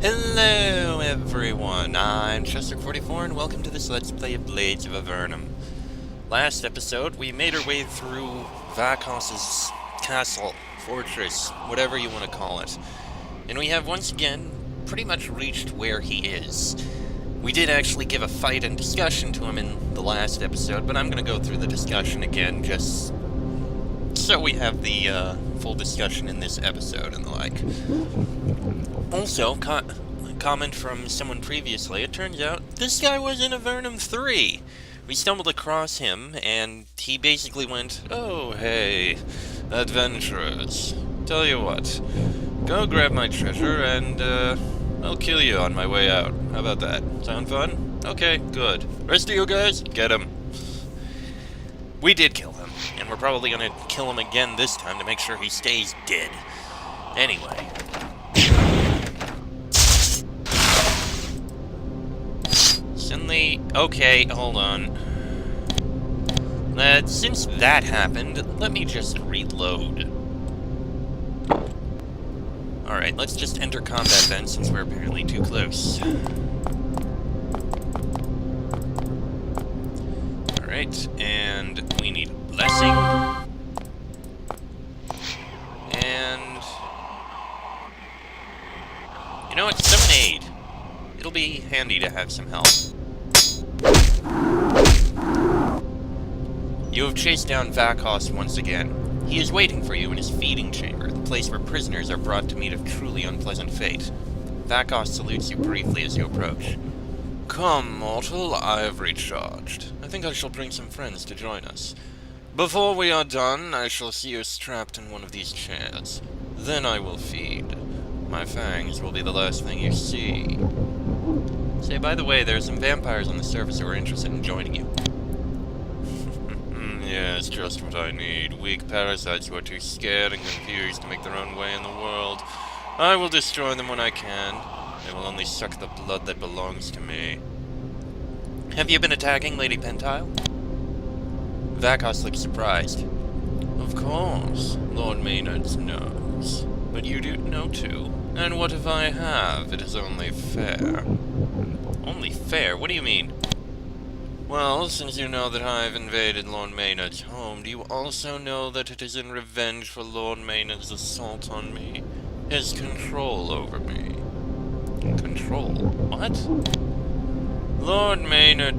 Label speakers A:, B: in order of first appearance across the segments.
A: Hello everyone, I'm Chester44 and welcome to this Let's Play of Blades of Avernum. Last episode, we made our way through Vahkohs' castle, fortress, whatever you want to call it. And we have once again pretty much reached where he is. We did actually give a fight and discussion to him in the last episode, but I'm going to go through the discussion again just so we have the full discussion in this episode and the like. Also, comment from someone previously, it turns out this guy was in Avernum 3! We stumbled across him, and he basically went, "Oh, hey, adventurers. Tell you what, go grab my treasure, and, I'll kill you on my way out. How about that? Sound fun? Okay, good. Rest of you guys, get him." We did kill him, and we're probably gonna kill him again this time to make sure he stays dead. Anyway. Suddenly, okay, hold on. Since that happened, let me just reload. Alright, let's just enter combat then, since we're apparently too close. Alright, and we need blessing. And... you know what? Summon aid. It'll be handy to have some help. You have chased down Vahkohs once again. He is waiting for you in his feeding chamber, the place where prisoners are brought to meet a truly unpleasant fate. Vahkohs salutes you briefly as you approach. "Come, mortal, I have recharged. I think I shall bring some friends to join us. Before we are done, I shall see you strapped in one of these chairs. Then I will feed. My fangs will be the last thing you see." Say, by the way, there are some vampires on the surface who are interested in joining you. Yes, just what I need. Weak parasites who are too scared and confused to make their own way in the world. I will destroy them when I can. They will only suck the blood that belongs to me. Have you been attacking Lady Pentile? Vahkohs looks surprised. Of course, Lord Maynard knows. But you do know too. And what if I have? It is only fair. Only fair? What do you mean? Well, since you know that I have invaded Lord Maynard's home, do you also know that it is in revenge for Lord Maynard's assault on me? His control over me. Control? What? Lord Maynard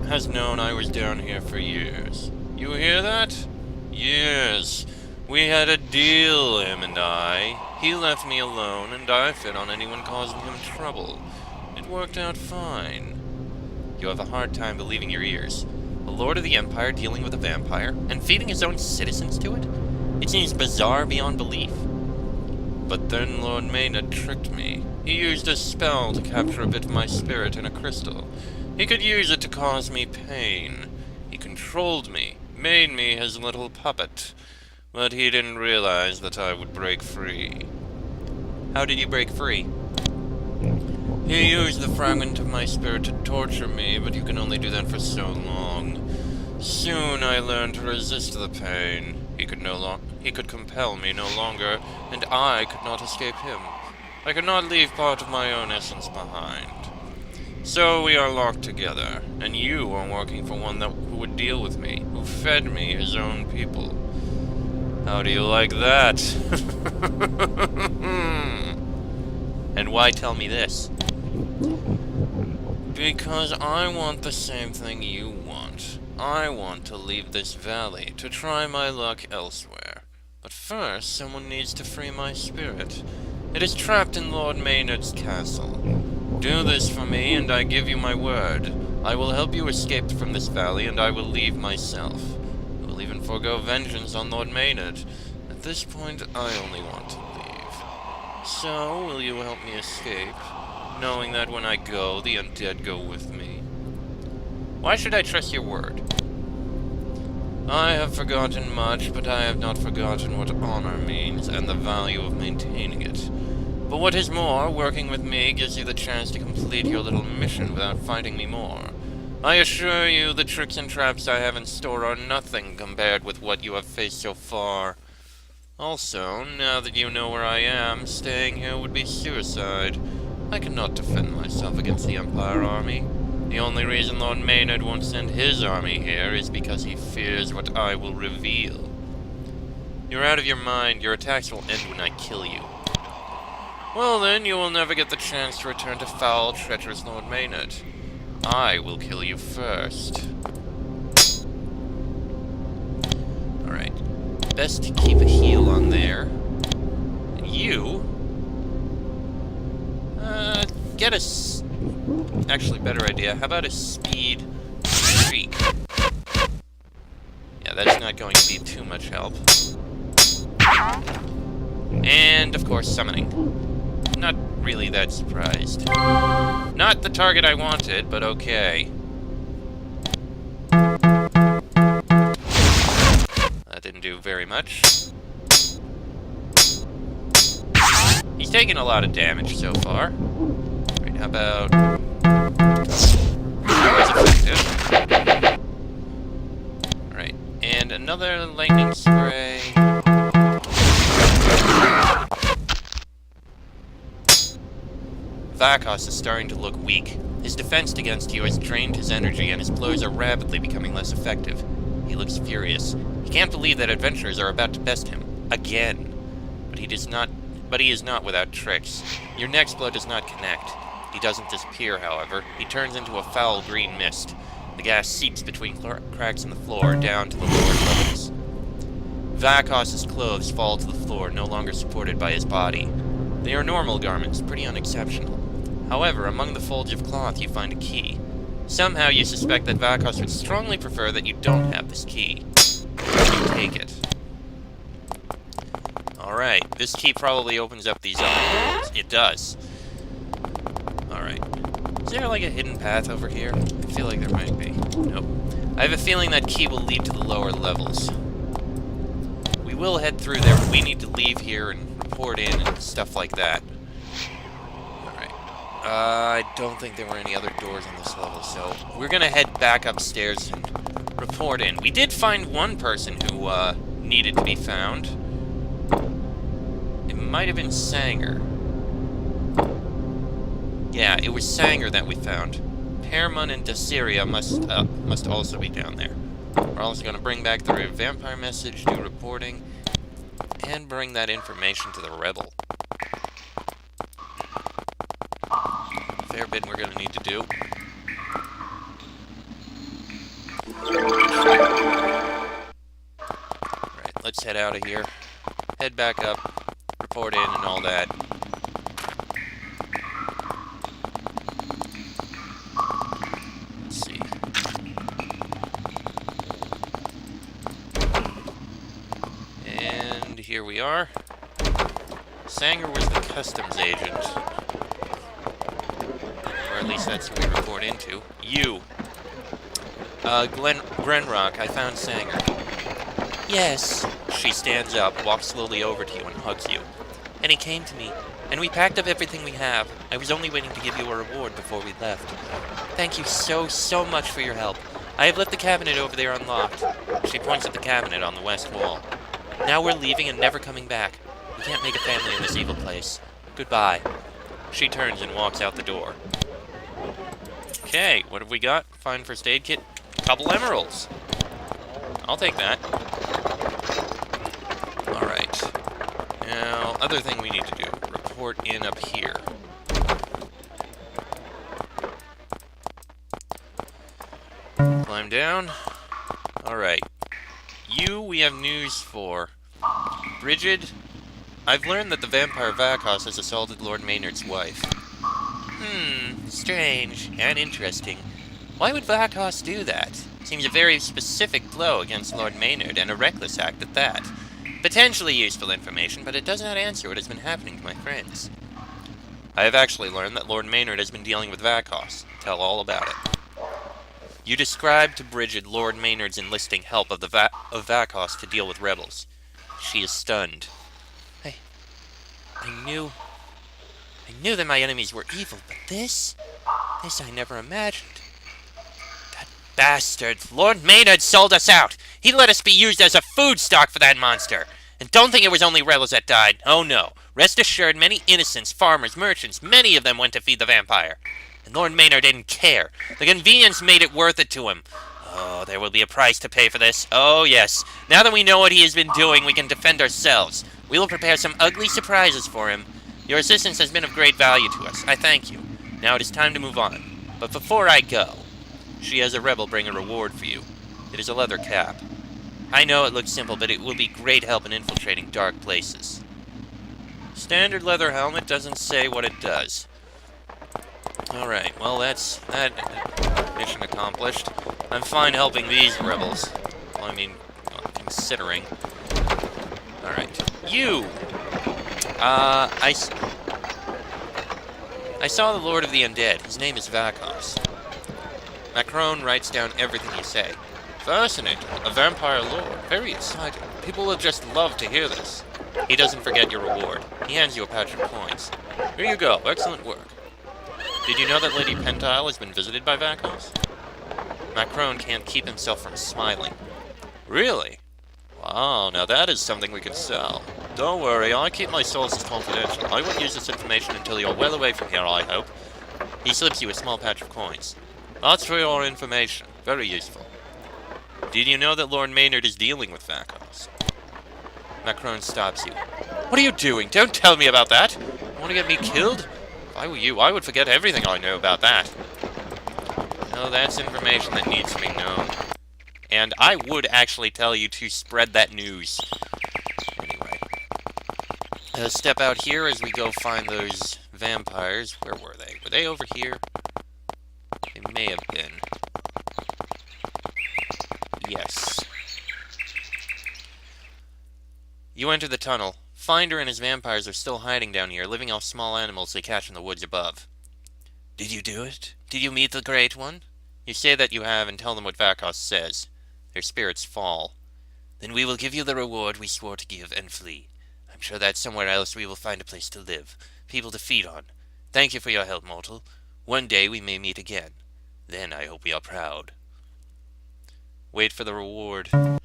A: has known I was down here for years. You hear that? Years. We had a deal, him and I. He left me alone, and I fed on anyone causing him trouble. It worked out fine. You have a hard time believing your ears. A lord of the Empire dealing with a vampire, and feeding his own citizens to it? It seems bizarre beyond belief. But then Lord Maynard tricked me. He used a spell to capture a bit of my spirit in a crystal. He could use it to cause me pain. He controlled me, made me his little puppet. But he didn't realize that I would break free. How did you break free? He used the fragment of my spirit to torture me, but you can only do that for so long. Soon I learned to resist the pain. He could compel me no longer, and I could not escape him. I could not leave part of my own essence behind. So we are locked together, and you are working for one who would deal with me, who fed me his own people. How do you like that? And why tell me this? Because I want the same thing you want. I want to leave this valley, to try my luck elsewhere. But first, someone needs to free my spirit. It is trapped in Lord Maynard's castle. Do this for me, and I give you my word. I will help you escape from this valley, and I will leave myself. I will even forego vengeance on Lord Maynard. At this point, I only want to leave. So, will you help me escape? Knowing that when I go, the undead go with me. Why should I trust your word? I have forgotten much, but I have not forgotten what honor means and the value of maintaining it. But what is more, working with me gives you the chance to complete your little mission without fighting me more. I assure you the tricks and traps I have in store are nothing compared with what you have faced so far. Also, now that you know where I am, staying here would be suicide. I cannot defend myself against the Empire army. The only reason Lord Maynard won't send his army here is because he fears what I will reveal. You're out of your mind. Your attacks will end when I kill you. Well then, you will never get the chance to return to foul, treacherous Lord Maynard. I will kill you first. Alright. Best to keep a heal on there. And you... get a... Actually, better idea. How about a speed streak? Yeah, that's not going to be too much help. And, of course, summoning. Not really that surprised. Not the target I wanted, but okay. That didn't do very much. He's taken a lot of damage so far. Right, how about... That was effective. Alright, and another lightning spray. Vahkohs is starting to look weak. His defense against you has drained his energy, and his blows are rapidly becoming less effective. He looks furious. He can't believe that adventurers are about to best him. Again. But he is not without tricks. Your next blow does not connect. He doesn't disappear, however. He turns into a foul green mist. The gas seeps between cracks in the floor, down to the lower levels. Vahkohs' clothes fall to the floor, no longer supported by his body. They are normal garments, pretty unexceptional. However, among the folds of cloth you find a key. Somehow you suspect that Vahkohs would strongly prefer that you don't have this key. You take it. Alright, this key probably opens up these doors. It does. Alright. Is there like a hidden path over here? I feel like there might be. Nope. I have a feeling that key will lead to the lower levels. We will head through there, but we need to leave here and report in and stuff like that. Alright. I don't think there were any other doors on this level, so we're gonna head back upstairs and report in. We did find one person who, needed to be found. It might have been Sanger. Yeah, it was Sanger that we found. Pearman and Desiria must also be down there. We're also going to bring back the vampire message, do reporting, and bring that information to the rebel. Fair bit we're going to need to do. Alright, let's head out of here. Head back up, report in and all that. Here we are. Sanger was the customs agent. Or at least that's who we report into. You. Grenrock, I found Sanger. Yes. She stands up, walks slowly over to you, and hugs you. And he came to me, and we packed up everything we have. I was only waiting to give you a reward before we left. Thank you so much for your help. I have left the cabinet over there unlocked. She points at the cabinet on the west wall. Now we're leaving and never coming back. We can't make a family in this evil place. Goodbye. She turns and walks out the door. Okay, what have we got? Fine first aid kit. Couple emeralds. I'll take that. Alright. Now, other thing we need to do. Report in up here. Climb down. Alright. You, we have news for. Brigid, I've learned that the vampire Vahkohs has assaulted Lord Maynard's wife. Strange and interesting. Why would Vahkohs do that? Seems a very specific blow against Lord Maynard, and a reckless act at that. Potentially useful information, but it does not answer what has been happening to my friends. I have actually learned that Lord Maynard has been dealing with Vahkohs. Tell all about it. You described to Brigid Lord Maynard's enlisting help of Vahkohs to deal with rebels. She is stunned. I knew that my enemies were evil, but this I never imagined. That bastard! Lord Maynard sold us out! He let us be used as a food stock for that monster! And don't think it was only rebels that died. Oh no. Rest assured, many innocents, farmers, merchants, many of them went to feed the vampire. And Lord Maynard didn't care. The convenience made it worth it to him. Oh, there will be a price to pay for this. Oh, yes. Now that we know what he has been doing, we can defend ourselves. We will prepare some ugly surprises for him. Your assistance has been of great value to us. I thank you. Now it is time to move on. But before I go, she has a rebel bring a reward for you. It is a leather cap. I know it looks simple, but it will be great help in infiltrating dark places. Standard leather helmet doesn't say what it does. Alright, well that's that mission accomplished. I'm fine helping these rebels. Well, I mean, considering. Alright. You! I saw the Lord of the Undead. His name is Vahkohs. Macron writes down everything you say. Fascinating. A vampire lord. Very exciting. People will just love to hear this. He doesn't forget your reward. He hands you a patch of coins. Here you go. Excellent work. Did you know that Lady Pentile has been visited by Vahkohs? Macron can't keep himself from smiling. Really? Wow, now that is something we could sell. Don't worry, I keep my sources confidential. I won't use this information until you're well away from here, I hope. He slips you a small patch of coins. That's for your information. Very useful. Did you know that Lord Maynard is dealing with Vahkohs? Macron stops you. What are you doing? Don't tell me about that! You want to get me killed? If I were you, I would forget everything I know about that. No, that's information that needs to be known. And I would actually tell you to spread that news. Anyway. Step out here as we go find those vampires. Where were they? Were they over here? They may have been. Yes. You enter the tunnel. Finder and his vampires are still hiding down here, living off small animals they catch in the woods above. Did you do it? Did you meet the Great One? You say that you have and tell them what Vahkohs says. Their spirits fall. Then we will give you the reward we swore to give and flee. I'm sure that somewhere else we will find a place to live, people to feed on. Thank you for your help, mortal. One day we may meet again. Then I hope we are proud. Wait for the reward. The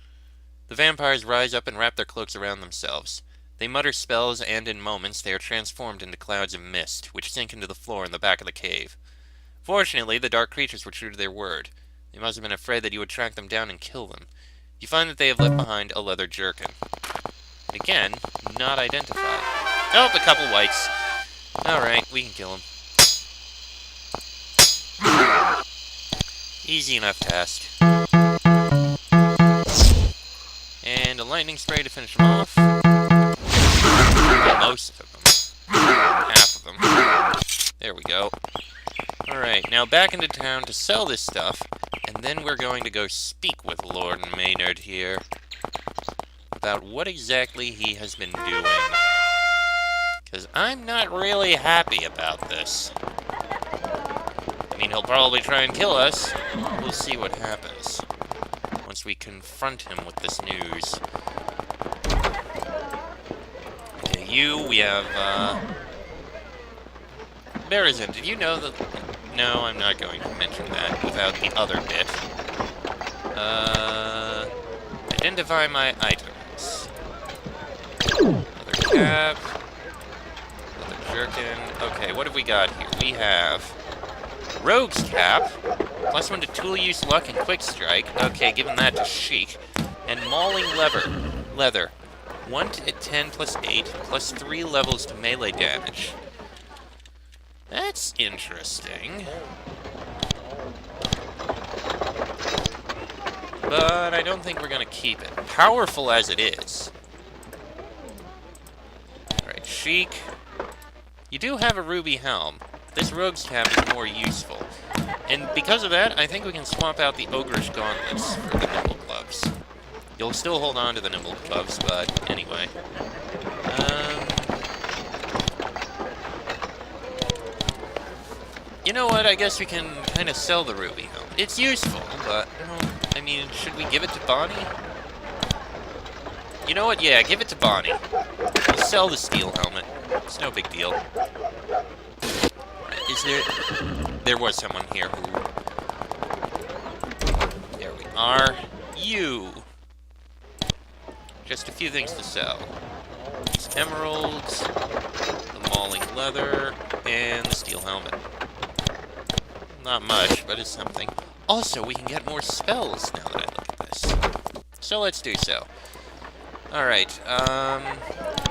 A: vampires rise up and wrap their cloaks around themselves. They mutter spells, and in moments they are transformed into clouds of mist, which sink into the floor in the back of the cave. Fortunately, the dark creatures were true to their word. They must have been afraid that you would track them down and kill them. You find that they have left behind a leather jerkin. Again, not identified. Oh, a couple whites. Alright, we can kill them. Easy enough task. And a lightning spray to finish them off. Most of them. Half of them. There we go. Alright, now back into town to sell this stuff, and then we're going to go speak with Lord Maynard here about what exactly he has been doing. Because I'm not really happy about this. I mean, he'll probably try and kill us. We'll see what happens once we confront him with this news. Okay, we have, Berezin, did you know that... No, I'm not going to mention that without the other bit. Identify my items. Leather cap. Leather jerkin. Okay, what have we got here? We have... Rogue's cap. +1 to tool use, luck, and quick strike. Okay, giving that to Sheik. And mauling leather. 1 to 10 + 8, +3 levels to melee damage. That's interesting. But I don't think we're gonna keep it. Powerful as it is. Alright, Sheik. You do have a ruby helm. This rogue's cap is more useful. And because of that, I think we can swap out the ogreish gauntlets for the nimble gloves. You'll still hold on to the nimble gloves, but anyway. You know what, I guess we can kind of sell the ruby helmet. It's useful, but, I mean, should we give it to Bonnie? You know what, yeah, give it to Bonnie. We'll sell the steel helmet. It's no big deal. Is there... There was someone here who... There we are. You! Just a few things to sell. Some emeralds, the mauling leather, and the steel helmet. Not much, but it's something. Also, we can get more spells now that I look at this. So let's do so. Alright,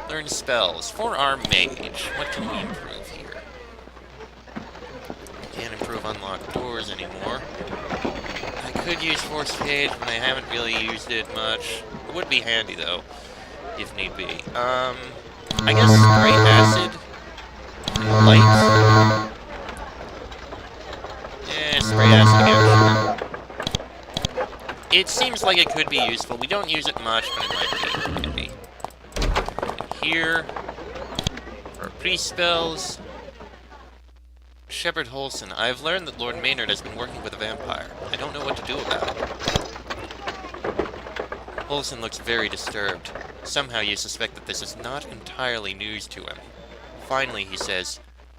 A: learn spells. For our mage, what can we improve here? Can't improve unlocked doors anymore. I could use Force Cage, but I haven't really used it much. It would be handy, though, if need be. I guess Spray Acid? Light? Yeah, Spray Acid again. It seems like it could be useful. We don't use it much, but it might be. Could be. Here, for priest spells, Shepherd Holson. I've learned that Lord Maynard has been working with a vampire. I don't know what to do about it. Holson looks very disturbed. Somehow you suspect that this is not entirely news to him. Finally, he says,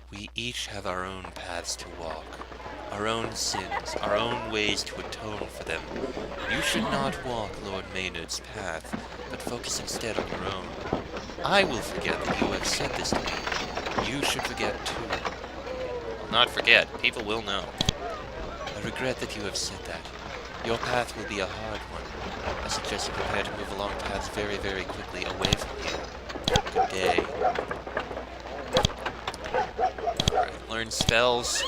A: "We each have our own paths to walk. Our own sins, our own ways to atone for them. You should not walk Lord Maynard's path, but focus instead on your own. I will forget that you have said this to me. You should forget too." I'll not forget. People will know. "I regret that you have said that. Your path will be a hard one. I suggest you prepare to move along paths very, very quickly away from here. Good day." Alright, learn spells.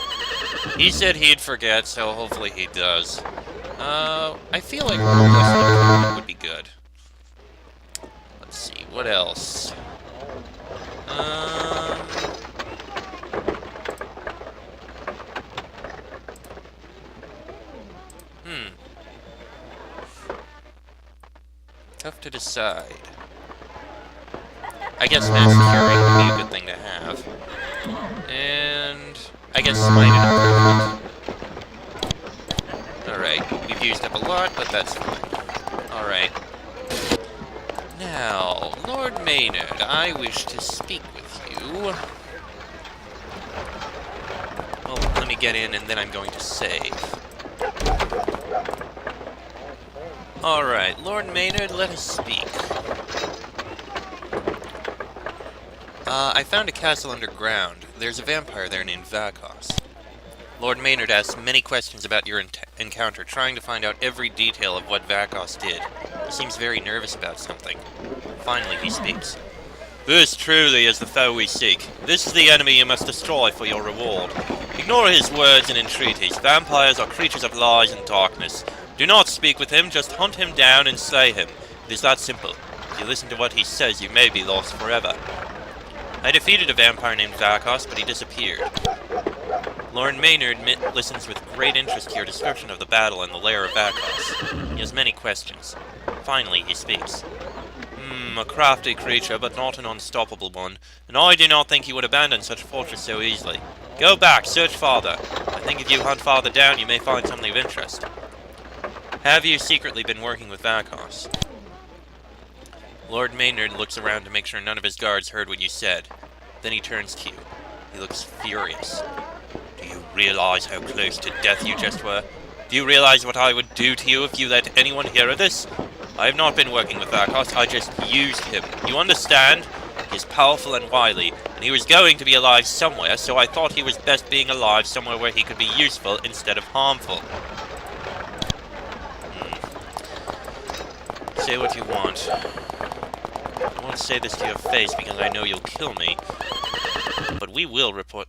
A: He said he'd forget, so hopefully he does. I feel like Roll would be good. Let's see, what else? Tough to decide. I guess Mass Curing would be a good thing to have. And I guess Smite Improvement. Alright, we've used up a lot, but that's fine. Alright. Now, Lord Maynard, I wish to speak with you. Well, let me get in and then I'm going to save. Alright, Lord Maynard, let us speak. I found a castle underground. There's a vampire there named Vahkohs. Lord Maynard asked many questions about your encounter, trying to find out every detail of what Vahkohs did. He seems very nervous about something. Finally, he speaks. "This truly is the foe we seek. This is the enemy you must destroy for your reward. Ignore his words and entreaties. Vampires are creatures of lies and darkness. Do not speak with him, just hunt him down and slay him. It is that simple. If you listen to what he says, you may be lost forever." I defeated a vampire named Vahkohs, but he disappeared. Lord Maynard listens with great interest to your description of the battle and the lair of Vahkohs. He has many questions. Finally, he speaks. A crafty creature, but not an unstoppable one, and I do not think he would abandon such a fortress so easily. Go back, search farther. I think if you hunt farther down, you may find something of interest. Have you secretly been working with Vahkohs? Lord Maynard looks around to make sure none of his guards heard what you said. Then he turns to you. He looks furious. "Do you realize how close to death you just were? Do you realize what I would do to you if you let anyone hear of this? I have not been working with Vahkohs, I just used him. You understand? He is powerful and wily, and he was going to be alive somewhere, so I thought he was best being alive somewhere where he could be useful instead of harmful." Say what you want. I won't say this to your face because I know you'll kill me. But we will report.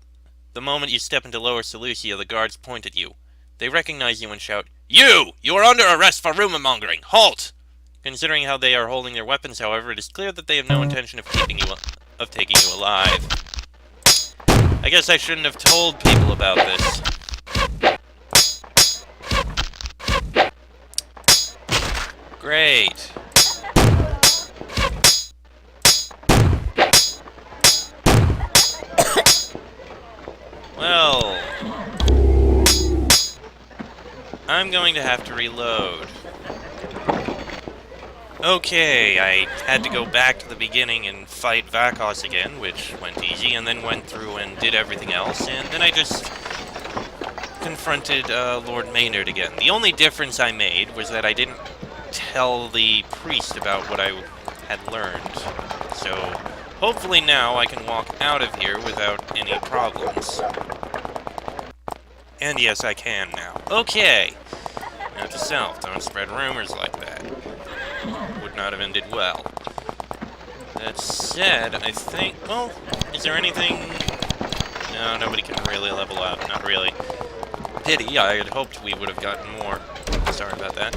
A: The moment you step into Lower Seleucia, the guards point at you. They recognize you and shout, "You! You are under arrest for rumor-mongering! Halt!" Considering how they are holding their weapons, however, it is clear that they have no intention of taking you alive. I guess I shouldn't have told people about this. Great. Well, I'm going to have to reload. Okay, I had to go back to the beginning and fight Vahkohs again, which went easy, and then went through and did everything else, and then I just confronted Lord Maynard again. The only difference I made was that I didn't tell the priest about what I had learned, so Hopefully now I can walk out of here without any problems. And yes, I can now. Okay! Note to self, don't spread rumors like that. Would not have ended well. That said, I think... Well, is there anything... No, nobody can really level up. Not really. Pity, I had hoped we would have gotten more. Sorry about that.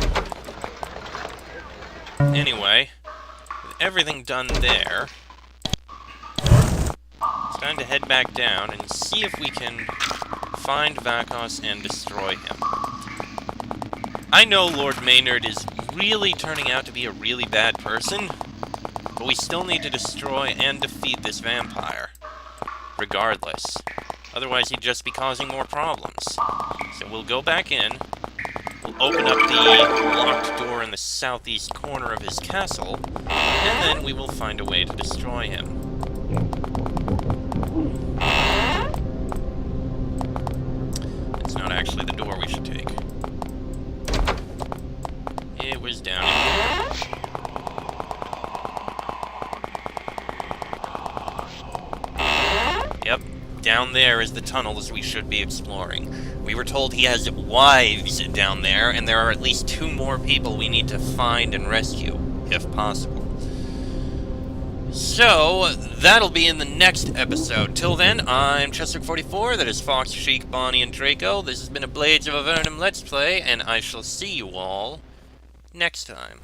A: Anyway, with everything done there, it's time to head back down and see if we can find Vahkohs and destroy him. I know Lord Maynard is really turning out to be a really bad person, but we still need to destroy and defeat this vampire, regardless. Otherwise, he'd just be causing more problems. So we'll go back in, we'll open up the locked door in the southeast corner of his castle, and then we will find a way to destroy him. It's not actually the door we should take. It was down here. Yep, down there is the tunnels we should be exploring. We were told he has wives down there, and there are at least 2 more people we need to find and rescue, if possible. So, that'll be in the next episode. Till then, I'm Chester44, that is Fox, Sheik, Bonnie, and Draco. This has been a Blades of Avernum Let's Play, and I shall see you all next time.